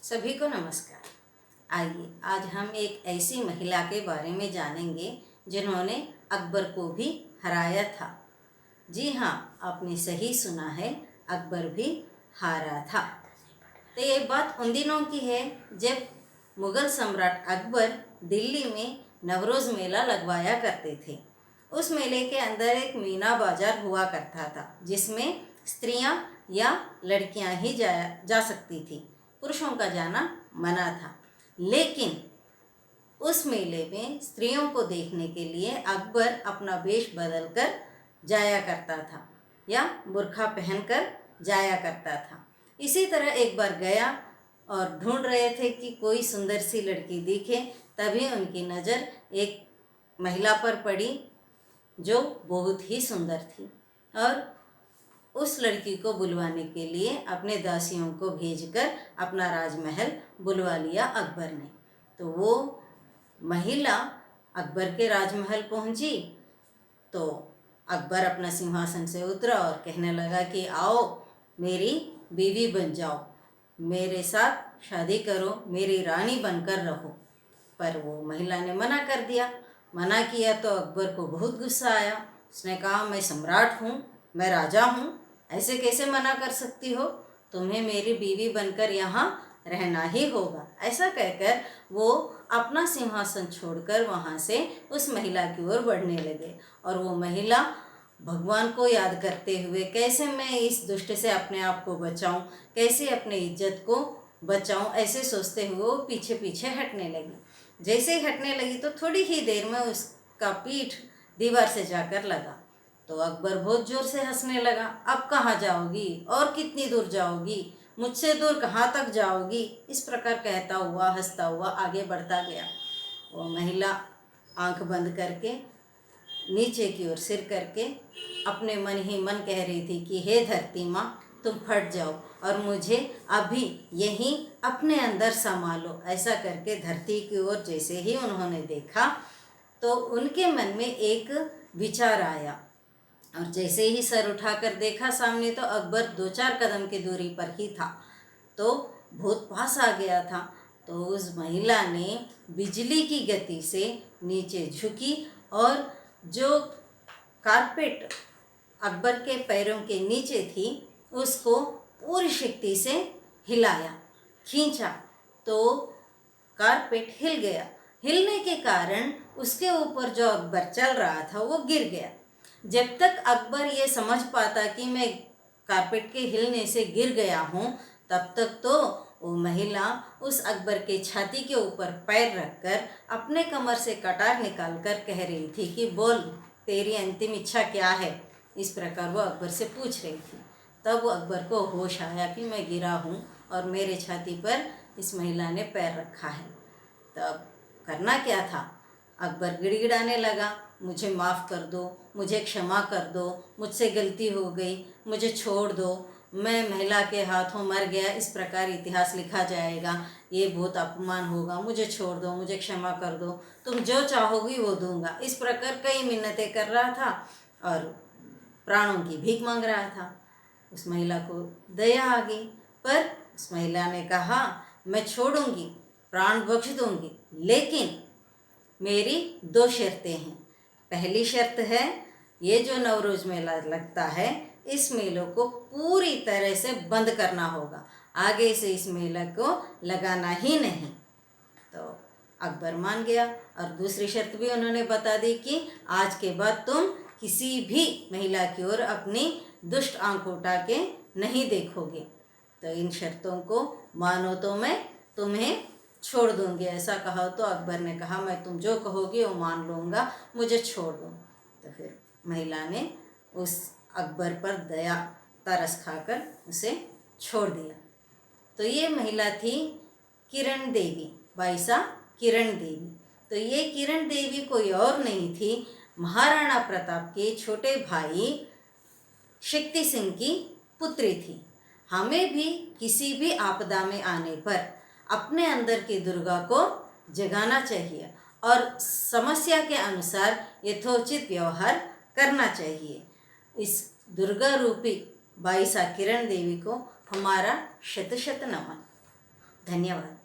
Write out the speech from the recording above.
सभी को नमस्कार। आइए आज हम एक ऐसी महिला के बारे में जानेंगे जिन्होंने अकबर को भी हराया था। जी हाँ, आपने सही सुना है, अकबर भी हारा था। तो ये बात उन दिनों की है जब मुग़ल सम्राट अकबर दिल्ली में नवरोज़ मेला लगवाया करते थे। उस मेले के अंदर एक मीना बाजार हुआ करता था जिसमें स्त्रियां या लड़कियां ही जा सकती थी, पुरुषों का जाना मना था। लेकिन उस मेले में स्त्रियों को देखने के लिए अकबर अपना वेश बदलकर जाया करता था या बुर्खा पहनकर जाया करता था। इसी तरह एक बार गया और ढूंढ रहे थे कि कोई सुंदर सी लड़की दिखे, तभी उनकी नज़र एक महिला पर पड़ी जो बहुत ही सुंदर थी और उस लड़की को बुलवाने के लिए अपने दासियों को भेजकर अपना राजमहल बुलवा लिया अकबर ने। तो वो महिला अकबर के राजमहल पहुंची तो अकबर अपना सिंहासन से उतरा और कहने लगा कि आओ मेरी बीवी बन जाओ, मेरे साथ शादी करो, मेरी रानी बनकर रहो। पर वो महिला ने मना कर दिया। मना किया तो अकबर को बहुत गुस्सा आया। उसने कहा, मैं सम्राट हूँ, मैं राजा हूँ, ऐसे कैसे मना कर सकती हो? तुम्हें मेरी बीवी बनकर यहाँ रहना ही होगा। ऐसा कहकर वो अपना सिंहासन छोड़कर वहाँ से उस महिला की ओर बढ़ने लगे और वो महिला भगवान को याद करते हुए कैसे मैं इस दुष्ट से अपने आप को बचाऊं, कैसे अपने इज्जत को बचाऊं, ऐसे सोचते हुए वो पीछे पीछे हटने लगी। जैसे ही हटने लगी तो थोड़ी ही देर में उसका पीठ दीवार से जाकर लगा। तो अकबर बहुत ज़ोर से हंसने लगा। अब कहाँ जाओगी और कितनी दूर जाओगी, मुझसे दूर कहाँ तक जाओगी? इस प्रकार कहता हुआ हंसता हुआ आगे बढ़ता गया। वो महिला आंख बंद करके नीचे की ओर सिर करके अपने मन ही मन कह रही थी कि हे धरती माँ, तुम फट जाओ और मुझे अभी यहीं अपने अंदर समा लो। ऐसा करके धरती की ओर जैसे ही उन्होंने देखा तो उनके मन में एक विचार आया और जैसे ही सर उठाकर देखा सामने तो अकबर 2-4 कदम की दूरी पर ही था। तो बहुत पास आ गया था। तो उस महिला ने बिजली की गति से नीचे झुकी और जो कारपेट अकबर के पैरों के नीचे थी उसको पूरी शक्ति से हिलाया, खींचा तो कारपेट हिल गया। हिलने के कारण उसके ऊपर जो अकबर चल रहा था वो गिर गया। जब तक अकबर ये समझ पाता कि मैं कारपेट के हिलने से गिर गया हूँ, तब तक तो वो महिला उस अकबर के छाती के ऊपर पैर रखकर अपने कमर से कटार निकालकर कह रही थी कि बोल, तेरी अंतिम इच्छा क्या है? इस प्रकार वो अकबर से पूछ रही थी। तब वो अकबर को होश आया कि मैं गिरा हूँ और मेरे छाती पर इस महिला ने पैर रखा है। तब करना क्या था? अकबर गिड़गिड़ाने लगा, मुझे माफ़ कर दो, मुझे क्षमा कर दो, मुझसे गलती हो गई, मुझे छोड़ दो, मैं महिला के हाथों मर गया, इस प्रकार इतिहास लिखा जाएगा, ये बहुत अपमान होगा, मुझे छोड़ दो, मुझे क्षमा कर दो, तुम जो चाहोगी वो दूंगा। इस प्रकार कई मिन्नतें कर रहा था और प्राणों की भीख मांग रहा था। उस महिला को दया आ गई, पर उस महिला ने कहा, मैं छोड़ूंगी, प्राण बख्श दूंगी, लेकिन मेरी 2 शर्तें हैं। पहली शर्त है, ये जो नवरोज मेला लगता है इस मेले को पूरी तरह से बंद करना होगा, आगे से इस मेले को लगाना ही नहीं। तो अकबर मान गया और दूसरी शर्त भी उन्होंने बता दी कि आज के बाद तुम किसी भी महिला की ओर अपनी दुष्ट आंख उठा के नहीं देखोगे। तो इन शर्तों को मानो तो मैं तुम्हें छोड़ दूंगी। ऐसा कहा तो अकबर ने कहा, मैं तुम जो कहोगी वो मान लूँगा, मुझे छोड़ दो। तो फिर महिला ने उस अकबर पर दया तरस खाकर उसे छोड़ दिया। तो ये महिला थी किरण देवी, बाईसा किरण देवी। तो ये किरण देवी कोई और नहीं थी, महाराणा प्रताप के छोटे भाई शक्ति सिंह की पुत्री थी। हमें भी किसी भी आपदा में आने पर अपने अंदर की दुर्गा को जगाना चाहिए और समस्या के अनुसार यथोचित व्यवहार करना चाहिए। इस दुर्गा रूपी बाईसा किरण देवी को हमारा शत शत नमन। धन्यवाद।